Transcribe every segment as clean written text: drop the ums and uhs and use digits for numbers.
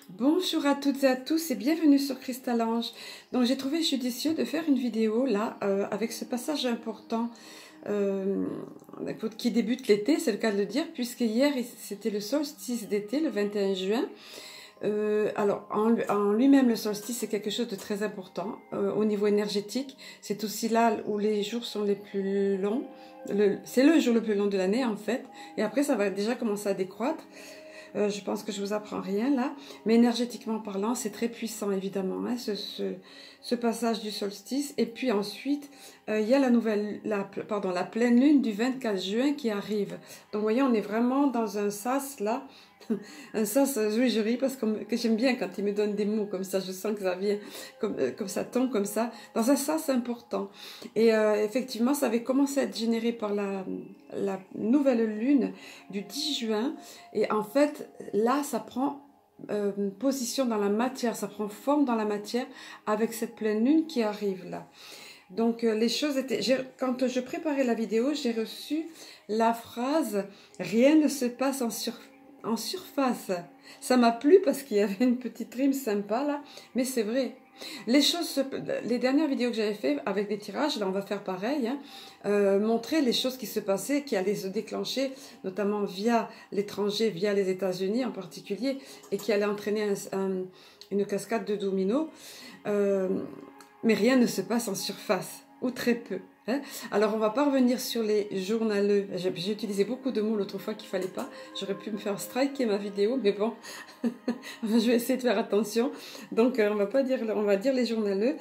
Bonjour à toutes et à tous et bienvenue sur Crystalange. Donc j'ai trouvé judicieux de faire une vidéo là avec ce passage important euh, qui débute l'été, c'est le cas de le dire, puisque hier c'était le solstice d'été, le 21 juin. Alors en lui-même le solstice c'est quelque chose de très important au niveau énergétique. C'est aussi là où les jours sont les plus longs. C'est le jour le plus long de l'année en fait. Et après ça va déjà commencer à décroître. Je pense que je vous apprends rien là, mais énergétiquement parlant, c'est très puissant évidemment, hein, ce passage du solstice. Et puis ensuite, il y a la pleine lune du 24 juin qui arrive. Donc vous voyez, on est vraiment dans un sas là. Un sas, oui, je ris parce que j'aime bien quand il me donne des mots comme ça, je sens que ça vient, comme ça tombe comme ça, dans un sas important. Et effectivement, ça avait commencé à être généré par la nouvelle lune du 10 juin. Et en fait, là, ça prend position dans la matière, ça prend forme dans la matière avec cette pleine lune qui arrive là. Donc les choses étaient... Quand je préparais la vidéo, j'ai reçu la phrase « Rien ne se passe en surface ». Ça m'a plu parce qu'il y avait une petite rime sympa là, mais c'est vrai. Les dernières vidéos que j'avais fait avec des tirages, là on va faire pareil, hein, montrer les choses qui se passaient, qui allaient se déclencher, notamment via l'étranger, via les États-Unis en particulier, et qui allaient entraîner une cascade de dominos. Mais rien ne se passe en surface, ou très peu. Hein. Alors on va pas revenir sur les journaleux. J'ai utilisé beaucoup de mots l'autre fois qu'il fallait pas. J'aurais pu me faire striker ma vidéo, mais bon, je vais essayer de faire attention. Donc on va dire les journaleux.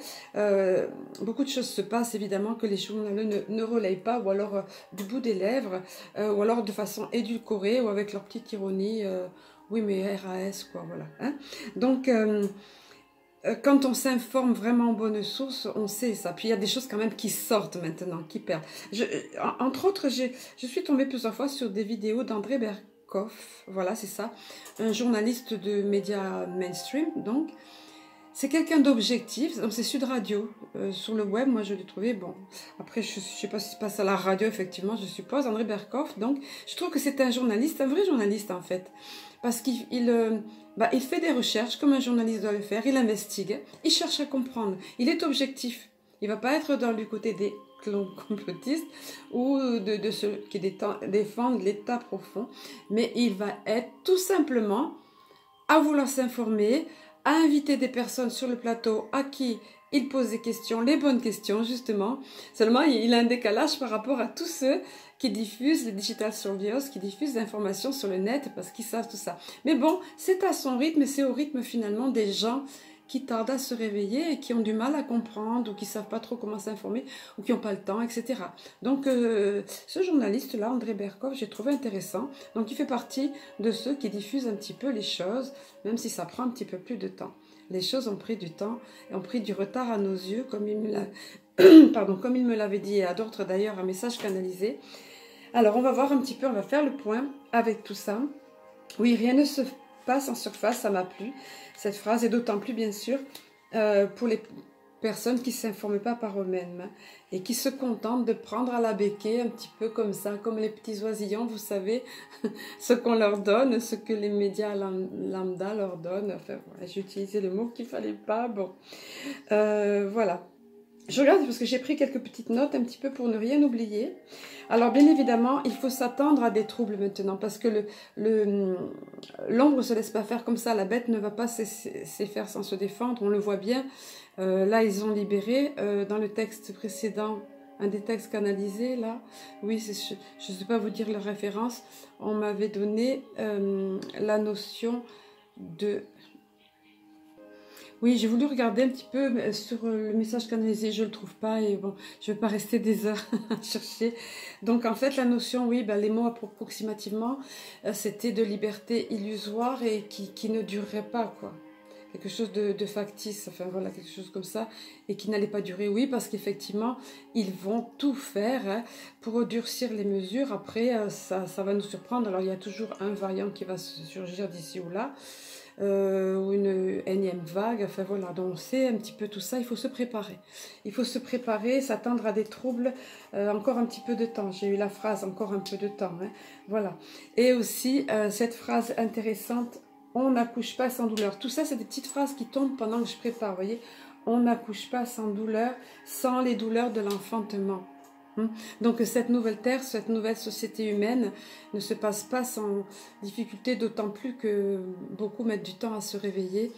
Beaucoup de choses se passent évidemment que les journaleux ne relayent pas, ou alors du bout des lèvres, ou alors de façon édulcorée, ou avec leur petite ironie. Oui, mais RAS quoi, voilà. Hein. Donc quand on s'informe vraiment en bonne source, on sait ça. Puis il y a des choses quand même qui sortent maintenant, qui perdent. Entre autres, je suis tombée plusieurs fois sur des vidéos d'André Berkoff, voilà, c'est ça, un journaliste de médias mainstream, donc. C'est quelqu'un d'objectif, donc c'est Sud Radio. Sur le web, moi je l'ai trouvé, bon, après je ne sais pas si ça passe à la radio, effectivement, je suppose, André Berkoff, donc je trouve que c'est un journaliste, un vrai journaliste en fait, parce qu'il il fait des recherches comme un journaliste doit le faire, il investigue, il cherche à comprendre, il est objectif, il ne va pas être du côté des complotistes ou de ceux qui défendent l'état profond, mais il va être tout simplement à vouloir s'informer, à inviter des personnes sur le plateau à qui il pose des questions, les bonnes questions justement. Seulement, il a un décalage par rapport à tous ceux qui diffusent les digital surveillance, qui diffusent l'information sur le net parce qu'ils savent tout ça. Mais bon, c'est à son rythme et c'est au rythme finalement des gens qui tardent à se réveiller et qui ont du mal à comprendre ou qui ne savent pas trop comment s'informer ou qui n'ont pas le temps, etc. Donc ce journaliste-là, André Berkoff, j'ai trouvé intéressant. Donc il fait partie de ceux qui diffusent un petit peu les choses, même si ça prend un petit peu plus de temps. Les choses ont pris du temps et ont pris du retard à nos yeux, comme il me l'avait dit, et à d'autres d'ailleurs, un message canalisé. Alors on va voir un petit peu, on va faire le point avec tout ça. Oui, rien ne se passe en surface, ça m'a plu, cette phrase, et d'autant plus bien sûr pour les personnes qui ne s'informent pas par eux-mêmes et qui se contentent de prendre à la béquille un petit peu comme ça, comme les petits oisillons, vous savez, ce qu'on leur donne, ce que les médias lambda leur donnent. Enfin, voilà, j'ai utilisé le mot qu'il ne fallait pas, bon. Voilà. Je regarde parce que j'ai pris quelques petites notes un petit peu pour ne rien oublier. Alors bien évidemment, il faut s'attendre à des troubles maintenant parce que l'ombre ne se laisse pas faire comme ça. La bête ne va pas se faire sans se défendre, on le voit bien. Là, ils ont libéré dans le texte précédent, un des textes canalisés, là. Oui, je ne sais pas vous dire la référence. On m'avait donné la notion de... Oui, j'ai voulu regarder un petit peu sur le message canalisé, je ne le trouve pas et bon, je ne vais pas rester des heures à chercher. Donc en fait, la notion, oui, les mots approximativement, c'était de liberté illusoire et qui ne durerait pas, quoi. Quelque chose de factice, enfin voilà, quelque chose comme ça, et qui n'allait pas durer, oui, parce qu'effectivement, ils vont tout faire pour durcir les mesures. Après, ça va nous surprendre. Alors, il y a toujours un variant qui va surgir d'ici ou là, ou une énième vague, enfin voilà, donc on sait un petit peu tout ça, il faut se préparer. Il faut se préparer, s'attendre à des troubles, encore un petit peu de temps. J'ai eu la phrase, encore un peu de temps, hein, voilà. Et aussi, cette phrase intéressante, On n'accouche pas sans douleur. Tout ça, c'est des petites phrases qui tombent pendant que je prépare, vous voyez. On n'accouche pas sans douleur, sans les douleurs de l'enfantement. Donc cette nouvelle terre, cette nouvelle société humaine ne se passe pas sans difficulté, d'autant plus que beaucoup mettent du temps à se réveiller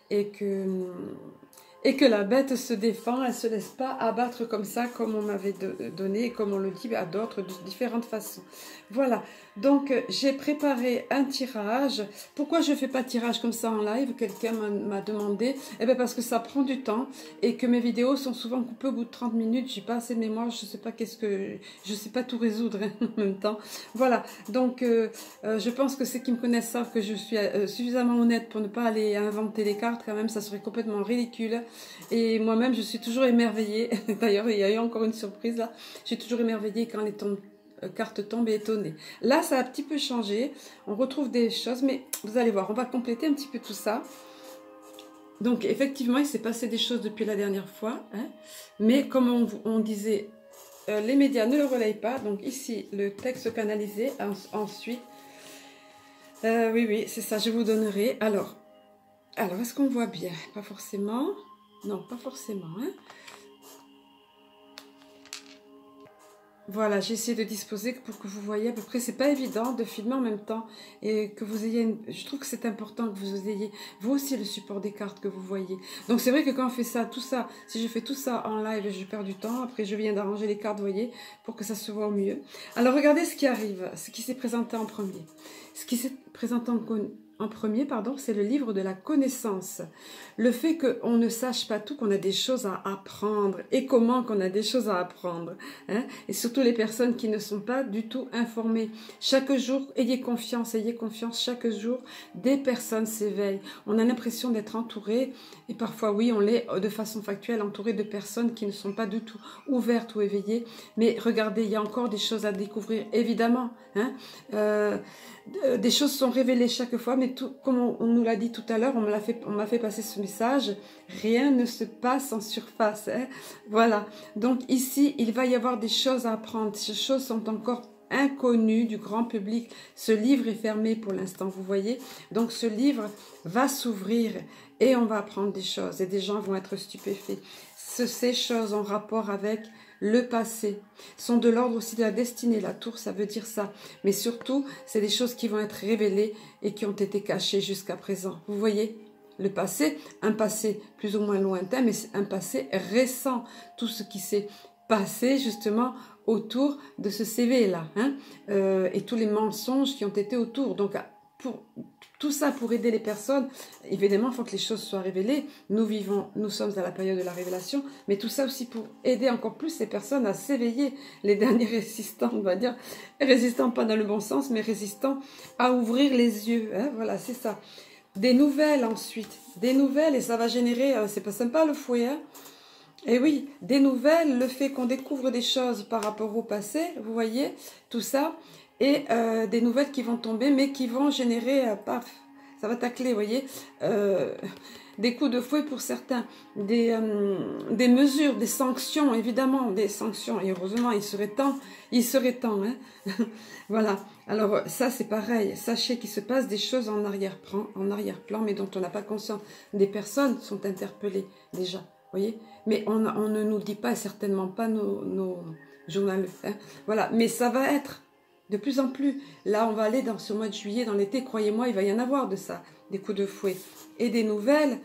et que la bête se défend, elle ne se laisse pas abattre comme ça, comme on m'avait donné, et comme on le dit à d'autres, de différentes façons. Voilà, donc j'ai préparé un tirage. Pourquoi je ne fais pas de tirage comme ça en live? Quelqu'un m'a demandé. Eh bien parce que ça prend du temps et que mes vidéos sont souvent coupées au bout de 30 minutes. J'ai pas assez de mémoire, je ne sais pas tout résoudre en même temps. Voilà, donc je pense que ceux qui me connaissent savent que je suis suffisamment honnête pour ne pas aller inventer les cartes quand même, ça serait complètement ridicule. Et moi-même, je suis toujours émerveillée. D'ailleurs, il y a eu encore une surprise là. Je suis toujours émerveillée quand les cartes tombent et étonnée. Là, ça a un petit peu changé. On retrouve des choses, mais vous allez voir, on va compléter un petit peu tout ça. Donc, effectivement, il s'est passé des choses depuis la dernière fois. Hein, mais comme on disait, les médias ne le relayent pas. Donc, ici, le texte canalisé. Ensuite, oui, c'est ça, je vous donnerai. Alors est-ce qu'on voit bien? Pas forcément. Non, pas forcément. Hein. Voilà, j'ai essayé de disposer pour que vous voyez à peu près. C'est pas évident de filmer en même temps et que vous ayez. Je trouve que c'est important que vous ayez vous aussi le support des cartes que vous voyez. Donc c'est vrai que quand on fait ça, tout ça, si je fais tout ça en live, je perds du temps. Après, je viens d'arranger les cartes, vous voyez, pour que ça se voit au mieux. Alors regardez ce qui arrive, ce qui s'est présenté en premier. Ce qui s'est présenté en premier, pardon, c'est le livre de la connaissance. Le fait qu'on ne sache pas tout, qu'on a des choses à apprendre. Et comment qu'on a des choses à apprendre. Hein? Et surtout les personnes qui ne sont pas du tout informées. Chaque jour, ayez confiance, chaque jour, des personnes s'éveillent. On a l'impression d'être entouré, et parfois, oui, on l'est de façon factuelle, entouré de personnes qui ne sont pas du tout ouvertes ou éveillées. Mais regardez, il y a encore des choses à découvrir, évidemment. Hein? Des choses sont révélées chaque fois, mais tout, comme on nous l'a dit tout à l'heure, on m'a fait passer ce message, rien ne se passe en surface. Hein. Voilà, donc ici, il va y avoir des choses à apprendre. Ces choses sont encore inconnues du grand public. Ce livre est fermé pour l'instant, vous voyez. Donc ce livre va s'ouvrir et on va apprendre des choses et des gens vont être stupéfaits. Ces choses en rapport avec le passé sont de l'ordre aussi de la destinée. La tour, ça veut dire ça. Mais surtout, c'est des choses qui vont être révélées et qui ont été cachées jusqu'à présent. Vous voyez, le passé, un passé plus ou moins lointain, mais un passé récent. Tout ce qui s'est passé justement autour de ce CV-là. Hein, et tous les mensonges qui ont été autour. Donc, tout ça pour aider les personnes, évidemment, il faut que les choses soient révélées. Nous sommes à la période de la révélation, mais tout ça aussi pour aider encore plus les personnes à s'éveiller, les derniers résistants, on va dire, résistants pas dans le bon sens, mais résistants à ouvrir les yeux. Hein, voilà, c'est ça. Des nouvelles ensuite, des nouvelles, et ça va générer, c'est pas sympa le fouet, hein. Et oui, des nouvelles, le fait qu'on découvre des choses par rapport au passé, vous voyez, tout ça, et des nouvelles qui vont tomber, mais qui vont générer, paf, ça va tacler, vous voyez, des coups de fouet pour certains, des mesures, des sanctions, évidemment, des sanctions, et heureusement, il serait temps, hein. Voilà, alors ça c'est pareil, sachez qu'il se passe des choses en arrière-plan, mais dont on n'a pas conscience. Des personnes sont interpellées déjà, vous voyez, mais on ne nous dit pas, certainement pas nos journaux, hein. Voilà, mais ça va être de plus en plus. Là, on va aller dans ce mois de juillet, dans l'été, croyez-moi, il va y en avoir de ça, des coups de fouet, et des nouvelles,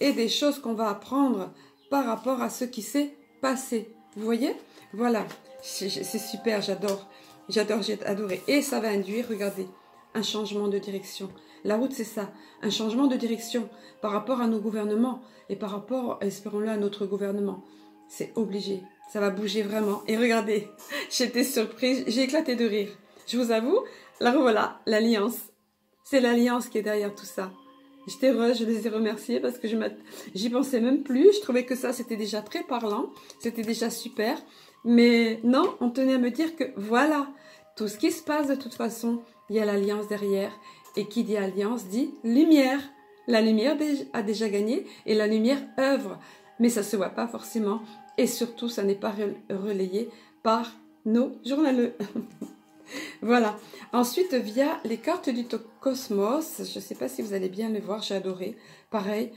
et des choses qu'on va apprendre par rapport à ce qui s'est passé. Vous voyez? Voilà, c'est super, j'adore, j'ai adoré. Et ça va induire, regardez, un changement de direction. La route, c'est ça, un changement de direction par rapport à nos gouvernements et par rapport, espérons-le, à notre gouvernement. C'est obligé, ça va bouger vraiment. Et regardez, j'étais surprise, j'ai éclaté de rire. Je vous avoue, là voilà, l'alliance. C'est l'alliance qui est derrière tout ça. J'étais heureuse, je les ai remerciés parce que j'y pensais même plus. Je trouvais que ça, c'était déjà très parlant, c'était déjà super. Mais non, on tenait à me dire que voilà, tout ce qui se passe de toute façon, il y a l'alliance derrière. Et qui dit alliance dit lumière. La lumière a déjà gagné et la lumière œuvre. Mais ça ne se voit pas forcément. Et surtout, ça n'est pas relayé par nos journaleux. Voilà. Ensuite, via les cartes du cosmos, je ne sais pas si vous allez bien les voir, j'ai adoré. Pareil.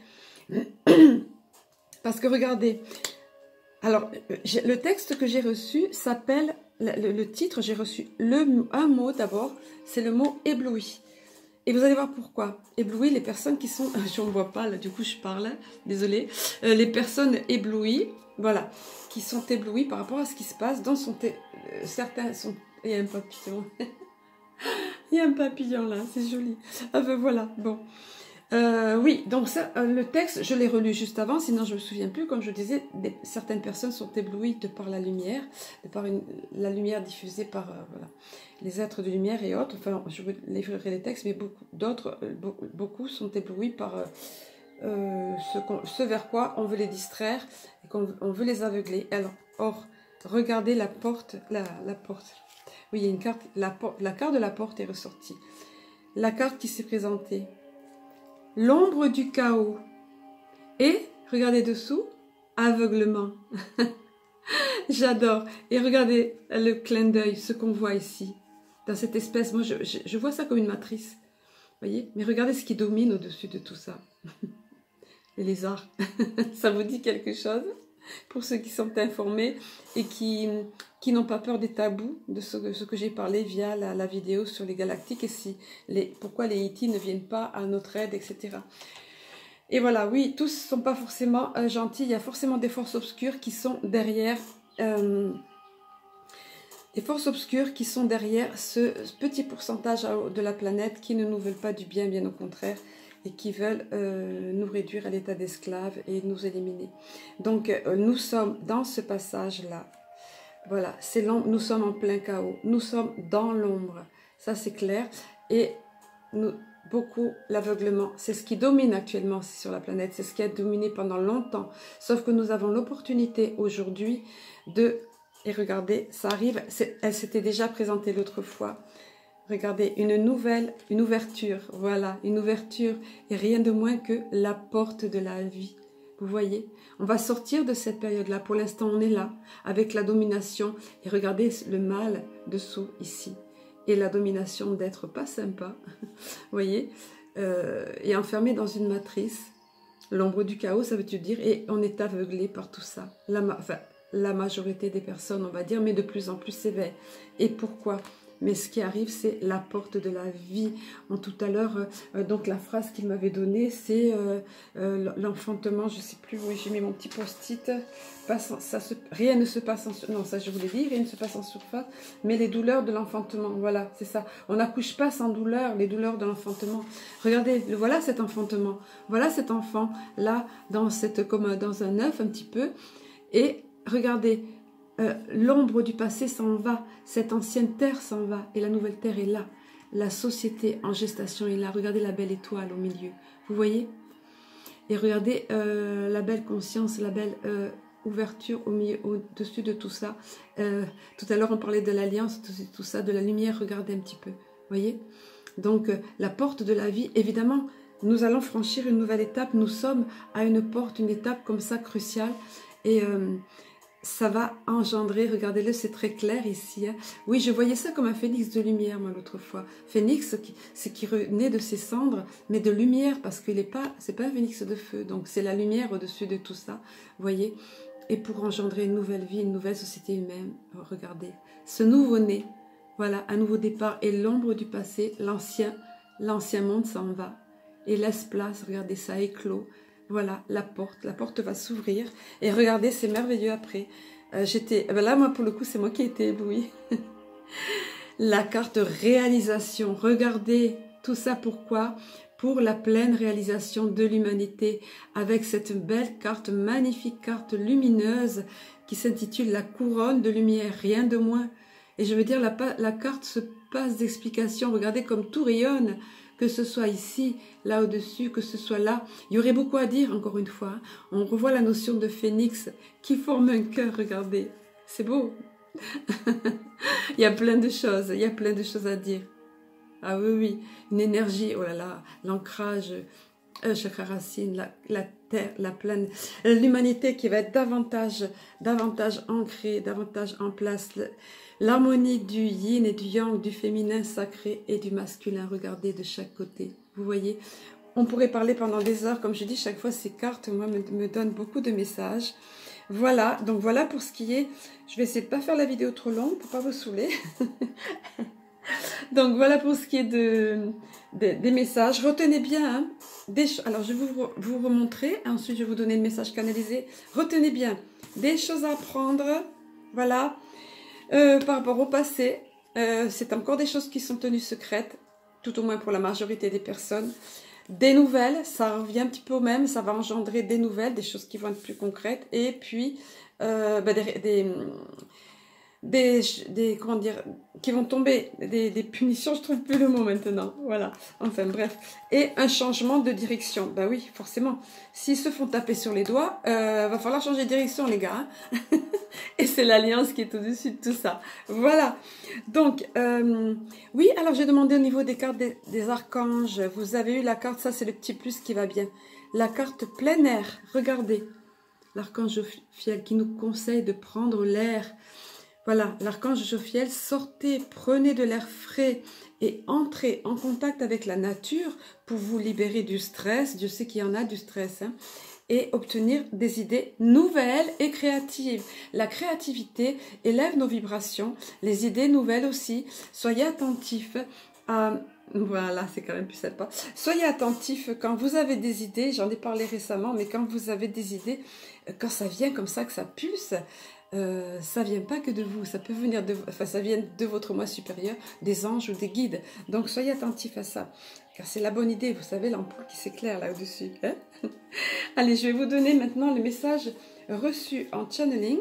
Parce que regardez, alors, le texte que j'ai reçu s'appelle, le titre, j'ai reçu un mot d'abord, c'est le mot ébloui. Et vous allez voir pourquoi. Ébloui, les personnes qui sont, je ne vois pas, là, du coup je parle, désolée, les personnes éblouies, voilà, qui sont éblouies par rapport à ce qui se passe, dont certains sont, il y a un papillon, il y a un papillon là, c'est joli. Ah ben voilà, bon. Oui, donc ça, le texte, je l'ai relu juste avant, sinon je ne me souviens plus. Comme je disais, certaines personnes sont éblouies de par la lumière, de par la lumière diffusée par voilà, les êtres de lumière et autres. Enfin, je vous livrerai les textes, mais beaucoup sont éblouis par ce vers quoi on veut les distraire et qu'on veut les aveugler. Alors, regardez la porte, la porte. Oui, il y a une carte, la carte de la porte est ressortie. La carte qui s'est présentée. L'ombre du chaos. Et, regardez dessous, aveuglement. J'adore. Et regardez le clin d'œil, ce qu'on voit ici. Dans cette espèce, moi je vois ça comme une matrice. Vous voyez? Mais regardez ce qui domine au-dessus de tout ça. Les lézards. Ça vous dit quelque chose? Pour ceux qui sont informés et qui n'ont pas peur des tabous, de ce que j'ai parlé via la vidéo sur les galactiques et pourquoi les E.T. ne viennent pas à notre aide, etc. Et voilà, oui, tous ne sont pas forcément gentils, il y a forcément des forces obscures qui sont derrière, ce petit pourcentage de la planète qui ne nous veulent pas du bien, bien au contraire, et qui veulent nous réduire à l'état d'esclaves et nous éliminer. Donc, nous sommes dans ce passage-là. Voilà, nous sommes en plein chaos. Nous sommes dans l'ombre. Ça, c'est clair. Et beaucoup, l'aveuglement, c'est ce qui domine actuellement sur la planète. C'est ce qui a dominé pendant longtemps. Sauf que nous avons l'opportunité aujourd'hui et regardez, ça arrive. Elle s'était déjà présentée l'autre fois. Regardez, une ouverture, voilà, une ouverture, et rien de moins que la porte de la vie. Vous voyez, on va sortir de cette période-là. Pour l'instant, on est là, avec la domination. Et regardez le mal dessous, ici. Et la domination d'être pas sympa, vous voyez, et enfermé dans une matrice. L'ombre du chaos, ça veut dire, et on est aveuglé par tout ça. La majorité des personnes, on va dire, mais de plus en plus sévère. Et pourquoi ? Mais ce qui arrive, c'est la porte de la vie. Tout à l'heure, donc la phrase qu'il m'avait donnée, c'est l'enfantement, je ne sais plus où j'ai mis mon petit post-it. Rien ne se passe en surface. Non, ça je vous l'ai dit, rien ne se passe en surface, mais les douleurs de l'enfantement, voilà, c'est ça. On n'accouche pas sans douleur, les douleurs de l'enfantement. Regardez, voilà cet enfantement, voilà cet enfant, là, comme dans un œuf un petit peu, et regardez, l'ombre du passé s'en va, cette ancienne terre s'en va, et la nouvelle terre est là. La société en gestation est là. Regardez la belle étoile au milieu, vous voyez? Et regardez la belle conscience, la belle ouverture au-dessus de tout ça. Tout à l'heure, on parlait de l'alliance, tout ça, de la lumière, regardez un petit peu, vous voyez? Donc, la porte de la vie, évidemment, nous allons franchir une nouvelle étape. Nous sommes à une étape comme ça cruciale, et ça va engendrer, regardez-le, c'est très clair ici. Hein. Oui, je voyais ça comme un phénix de lumière, moi, l'autre fois. Phénix, c'est qui renaît de ses cendres, mais de lumière, parce que c'est pas un phénix de feu. Donc, c'est la lumière au-dessus de tout ça, vous voyez. Et pour engendrer une nouvelle vie, une nouvelle société humaine, regardez. Ce nouveau-né, voilà, un nouveau départ. Et l'ombre du passé, l'ancien monde s'en va. Et laisse place, regardez, ça éclot. Voilà, la porte va s'ouvrir. Et regardez, c'est merveilleux après. Là, moi, pour le coup, c'est moi qui ai été éblouie. La carte réalisation. Regardez tout ça, pourquoi? Pour la pleine réalisation de l'humanité. Avec cette belle carte, magnifique carte lumineuse qui s'intitule la couronne de lumière. Rien de moins. Et je veux dire, la carte se passe d'explications. Regardez comme tout rayonne. Que ce soit ici, là au-dessus, que ce soit là. Il y aurait beaucoup à dire, encore une fois. On revoit la notion de phénix qui forme un cœur, regardez. C'est beau. Il y a plein de choses, il y a plein de choses à dire. Ah oui, oui, une énergie, oh là là, l'ancrage chakra racine, la terre, la planète, l'humanité qui va être davantage ancrée, davantage en place, l'harmonie du yin et du yang, du féminin sacré et du masculin, regardez de chaque côté, vous voyez. On pourrait parler pendant des heures, comme je dis, chaque fois ces cartes, moi, me donnent beaucoup de messages. Voilà, donc voilà pour ce qui est, je vais essayer de ne pas faire la vidéo trop longue pour ne pas vous saouler. Donc voilà pour ce qui est des messages. Retenez bien, hein, alors je vais vous remontrer, ensuite je vais vous donner le message canalisé. Retenez bien, des choses à apprendre, voilà, par rapport au passé. C'est encore des choses qui sont tenues secrètes, tout au moins pour la majorité des personnes. Des nouvelles, ça revient un petit peu au même, ça va engendrer des nouvelles, des choses qui vont être plus concrètes. Et puis, comment dire, qui vont tomber, des punitions, je trouve plus le mot maintenant, voilà, enfin bref, et un changement de direction, bah oui, forcément, s'ils se font taper sur les doigts, va falloir changer de direction les gars, hein. Et c'est l'alliance qui est au-dessus de tout ça, voilà, donc, oui, alors j'ai demandé au niveau des cartes des archanges, vous avez eu la carte, ça c'est le petit plus qui va bien, la carte plein air, regardez, l'archange Jophiel qui nous conseille de prendre l'air. Voilà, l'archange Jophiel, sortez, prenez de l'air frais et entrez en contact avec la nature pour vous libérer du stress. Dieu sait qu'il y en a du stress, hein, et obtenir des idées nouvelles et créatives. La créativité élève nos vibrations, les idées nouvelles aussi. Soyez attentifs à... Voilà, c'est quand même plus sympa. Soyez attentifs quand vous avez des idées, j'en ai parlé récemment, mais quand vous avez des idées, quand ça vient comme ça, que ça pulse, ça vient pas que de vous, ça peut venir ça vient de votre moi supérieur, des anges ou des guides. Donc soyez attentifs à ça, car c'est la bonne idée, vous savez, l'ampoule qui s'éclaire là au-dessus. Hein. Allez, je vais vous donner maintenant le message reçu en channeling.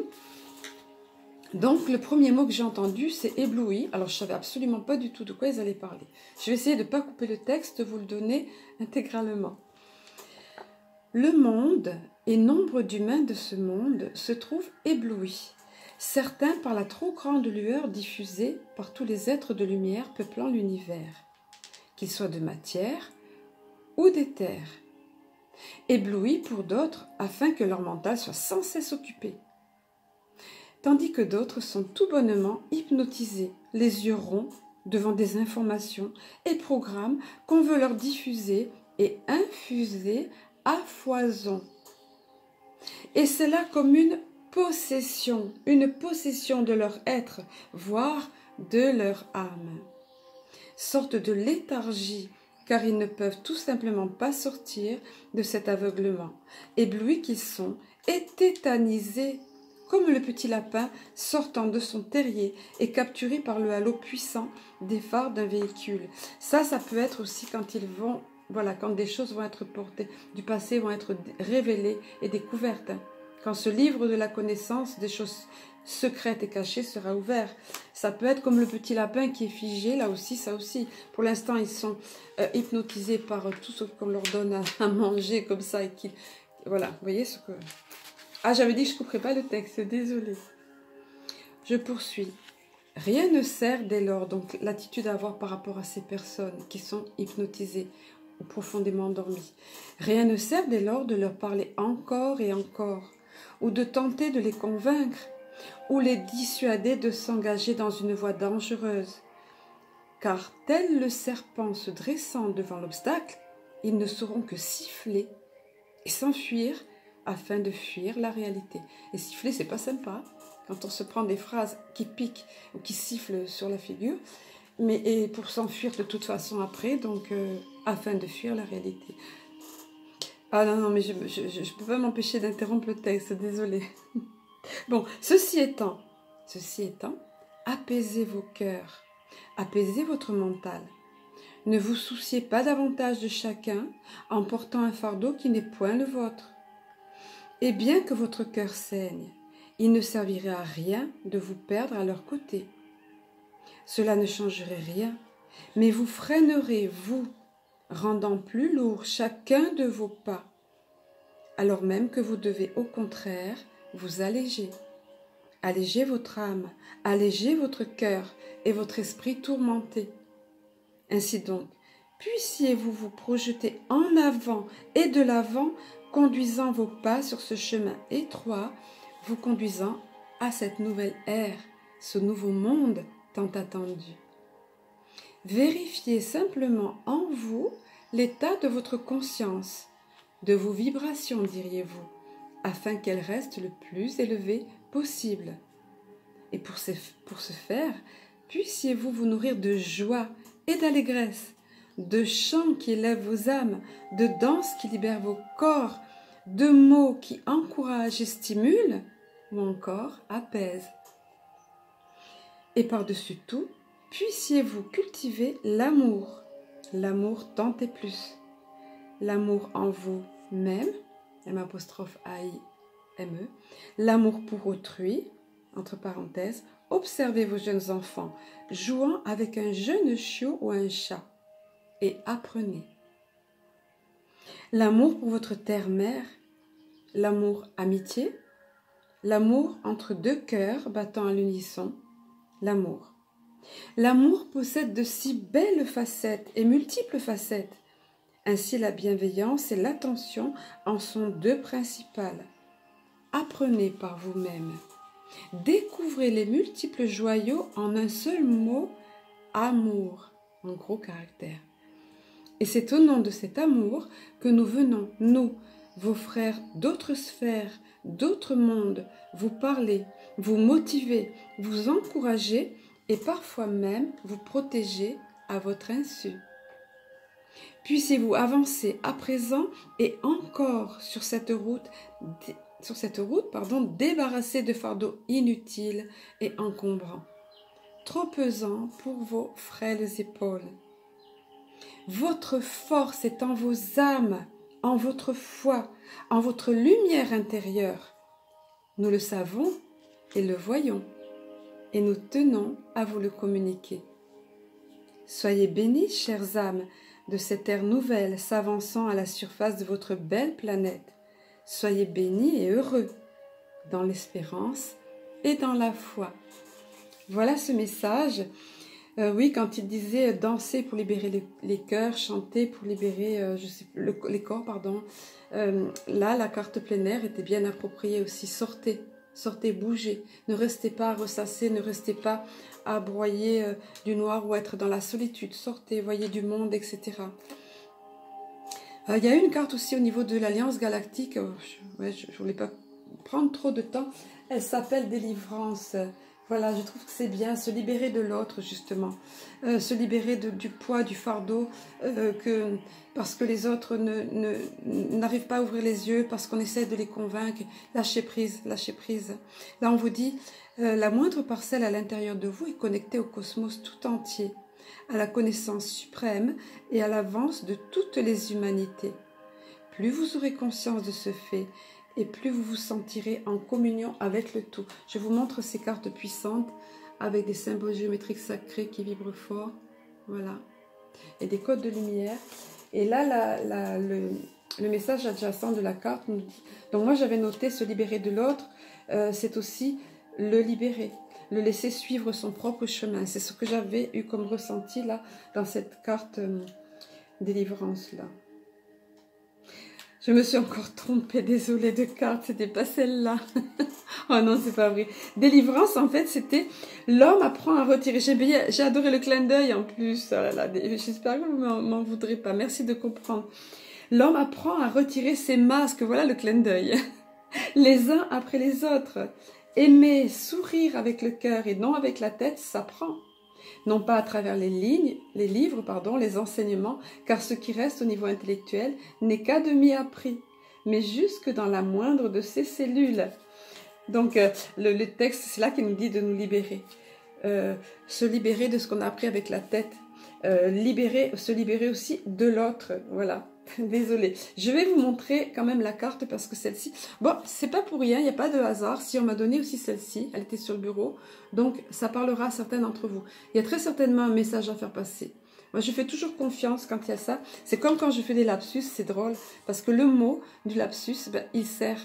Donc le premier mot que j'ai entendu, c'est ébloui. Alors je savais absolument pas du tout de quoi ils allaient parler. Je vais essayer de ne pas couper le texte, vous le donner intégralement. Le monde et nombre d'humains de ce monde se trouvent éblouis, certains par la trop grande lueur diffusée par tous les êtres de lumière peuplant l'univers, qu'ils soient de matière ou d'éther, éblouis pour d'autres afin que leur mental soit sans cesse occupé, tandis que d'autres sont tout bonnement hypnotisés, les yeux ronds devant des informations et programmes qu'on veut leur diffuser et infuser à foison. Et c'est là comme une possession de leur être, voire de leur âme. Sorte de léthargie, car ils ne peuvent tout simplement pas sortir de cet aveuglement. Éblouis qu'ils sont, et tétanisés, comme le petit lapin sortant de son terrier et capturé par le halo puissant des phares d'un véhicule. Ça peut être aussi quand ils vont... Voilà, quand des choses vont être portées du passé, vont être révélées et découvertes. Quand ce livre de la connaissance des choses secrètes et cachées sera ouvert. Ça peut être comme le petit lapin qui est figé, là aussi, ça aussi. Pour l'instant, ils sont hypnotisés par tout ce qu'on leur donne à manger comme ça. Et qui, voilà, vous voyez ce que... Ah, j'avais dit que je ne couperais pas le texte, désolée. Je poursuis. Rien ne sert dès lors, donc l'attitude à avoir par rapport à ces personnes qui sont hypnotisées ou profondément endormies. Rien ne sert dès lors de leur parler encore et encore, ou de tenter de les convaincre, ou les dissuader de s'engager dans une voie dangereuse. Car tel le serpent se dressant devant l'obstacle, ils ne sauront que siffler et s'enfuir afin de fuir la réalité. Et siffler, c'est pas sympa, quand on se prend des phrases qui piquent ou qui sifflent sur la figure, et pour s'enfuir de toute façon après, donc afin de fuir la réalité. Ah non, mais je ne peux pas m'empêcher d'interrompre le texte, désolée. Bon, ceci étant, apaisez vos cœurs, apaisez votre mental. Ne vous souciez pas davantage de chacun en portant un fardeau qui n'est point le vôtre. Et bien que votre cœur saigne, il ne servirait à rien de vous perdre à leur côté. Cela ne changerait rien, mais vous freinerez, vous, rendant plus lourd chacun de vos pas, alors même que vous devez au contraire vous alléger. Allégez votre âme, allégez votre cœur et votre esprit tourmenté. Ainsi donc, puissiez-vous vous projeter en avant et de l'avant, conduisant vos pas sur ce chemin étroit, vous conduisant à cette nouvelle ère, ce nouveau monde tant attendu. Vérifiez simplement en vous l'état de votre conscience, de vos vibrations, diriez-vous, afin qu'elles restent le plus élevées possible. Et pour ce faire, puissiez-vous vous nourrir de joie et d'allégresse, de chants qui élèvent vos âmes, de danses qui libèrent vos corps, de mots qui encouragent et stimulent, ou encore apaisent. Et par-dessus tout, puissiez-vous cultiver l'amour, l'amour tant et plus, l'amour en vous-même, M'-A-I-M-E, l'amour pour autrui, entre parenthèses, observez vos jeunes enfants jouant avec un jeune chiot ou un chat et apprenez. L'amour pour votre terre-mère, l'amour amitié, l'amour entre deux cœurs battant à l'unisson, l'amour. L'amour possède de si belles facettes et multiples facettes. Ainsi la bienveillance et l'attention en sont deux principales. Apprenez par vous-même. Découvrez les multiples joyaux en un seul mot, amour, en gros caractère. Et c'est au nom de cet amour que nous venons, nous, vos frères d'autres sphères, d'autres mondes, vous parler, vous motiver, vous encourager et parfois même vous protéger à votre insu. Puissiez-vous avancer à présent et encore sur cette route, débarrassée de fardeaux inutiles et encombrants, trop pesants pour vos frêles épaules. Votre force est en vos âmes, en votre foi, en votre lumière intérieure. Nous le savons et le voyons, et nous tenons à vous le communiquer. Soyez bénis, chères âmes, de cette ère nouvelle s'avançant à la surface de votre belle planète. Soyez bénis et heureux, dans l'espérance et dans la foi. Voilà ce message. Oui, quand il disait danser pour libérer les cœurs, chanter pour libérer les corps, pardon. Là, la carte plein air était bien appropriée aussi. Sortez, sortez, bougez. Ne restez pas à ressasser, ne restez pas à broyer du noir ou être dans la solitude. Sortez, voyez du monde, etc. Il y a une carte aussi au niveau de l'Alliance Galactique. Je ne voulais pas prendre trop de temps. Elle s'appelle Délivrance. Voilà, je trouve que c'est bien, se libérer de l'autre, justement. Se libérer du poids, du fardeau, parce que les autres n'arrivent pas à ouvrir les yeux, parce qu'on essaie de les convaincre. Lâchez prise, lâchez prise. Là, on vous dit, la moindre parcelle à l'intérieur de vous est connectée au cosmos tout entier, à la connaissance suprême et à l'avance de toutes les humanités. Plus vous aurez conscience de ce fait, et plus vous vous sentirez en communion avec le tout. Je vous montre ces cartes puissantes avec des symboles géométriques sacrés qui vibrent fort. Voilà. Et des codes de lumière. Et là, le message adjacent de la carte nous dit... Donc moi, j'avais noté se libérer de l'autre. C'est aussi le libérer. Le laisser suivre son propre chemin. C'est ce que j'avais eu comme ressenti là, dans cette carte délivrance là. Je me suis encore trompée, désolée de carte, c'était pas celle-là. Oh non, c'est pas vrai. Délivrance, en fait, c'était l'homme apprend à retirer. J'ai adoré le clin d'œil en plus. Oh là là, j'espère que vous m'en voudrez pas. Merci de comprendre. L'homme apprend à retirer ses masques. Voilà le clin d'œil. Les uns après les autres. Aimer, sourire avec le cœur et non avec la tête, ça prend. Non pas à travers les livres, les enseignements, car ce qui reste au niveau intellectuel n'est qu'à demi appris, mais jusque dans la moindre de ses cellules. Donc le texte, c'est là qu'il nous dit de nous libérer. Se libérer de ce qu'on a appris avec la tête. Se libérer aussi de l'autre, voilà. Désolée. Je vais vous montrer quand même la carte parce que celle-ci... Bon, c'est pas pour rien, il n'y a pas de hasard. Si on m'a donné aussi celle-ci, elle était sur le bureau, donc ça parlera à certains d'entre vous. Il y a très certainement un message à faire passer. Moi, je fais toujours confiance quand il y a ça. C'est comme quand je fais des lapsus, c'est drôle, parce que le mot du lapsus, il sert.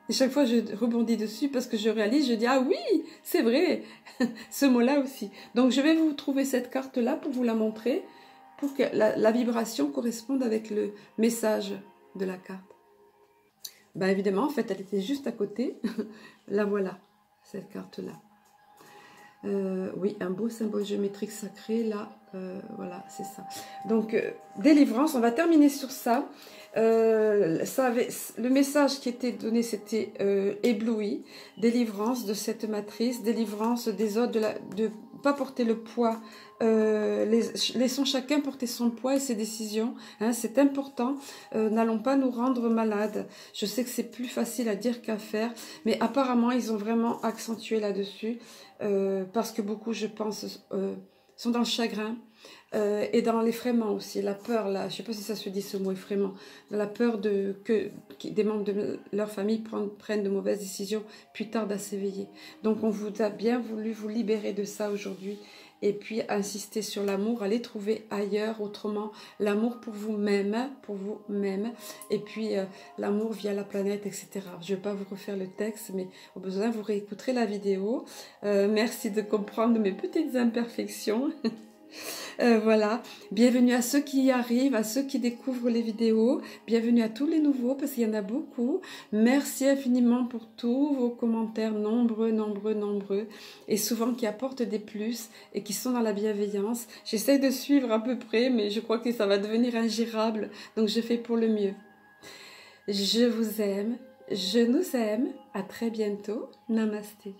Et chaque fois, je rebondis dessus parce que je réalise, je dis, ah oui, c'est vrai, ce mot-là aussi. Donc, je vais vous trouver cette carte-là pour vous la montrer, pour que la vibration corresponde avec le message de la carte. Ben évidemment, en fait, elle était juste à côté. La voilà, cette carte-là. Oui, un beau symbole géométrique sacré, là, voilà, c'est ça. Donc, délivrance, on va terminer sur ça. Le message qui était donné, c'était ébloui, délivrance de cette matrice, délivrance des autres, de pas porter le poids, laissons chacun porter son poids et ses décisions, hein, c'est important, n'allons pas nous rendre malades. Je sais que c'est plus facile à dire qu'à faire, mais apparemment ils ont vraiment accentué là-dessus, parce que beaucoup, je pense, sont dans le chagrin, et dans l'effraiement aussi, la peur, là, je ne sais pas si ça se dit ce mot, effraiement, la peur que des membres de leur famille prennent de mauvaises décisions, puis tardent à s'éveiller. Donc on vous a bien voulu vous libérer de ça aujourd'hui, et puis insister sur l'amour, aller trouver ailleurs, autrement, l'amour pour vous-même, et puis l'amour via la planète, etc. Je ne vais pas vous refaire le texte, mais au besoin, vous réécouterez la vidéo. Merci de comprendre mes petites imperfections. Voilà, bienvenue à ceux qui y arrivent, à ceux qui découvrent les vidéos, bienvenue à tous les nouveaux parce qu'il y en a beaucoup. Merci infiniment pour tous vos commentaires, nombreux, et souvent qui apportent des plus et qui sont dans la bienveillance. J'essaie de suivre à peu près, mais je crois que ça va devenir ingérable, donc je fais pour le mieux. Je vous aime, je nous aime, à très bientôt, namasté.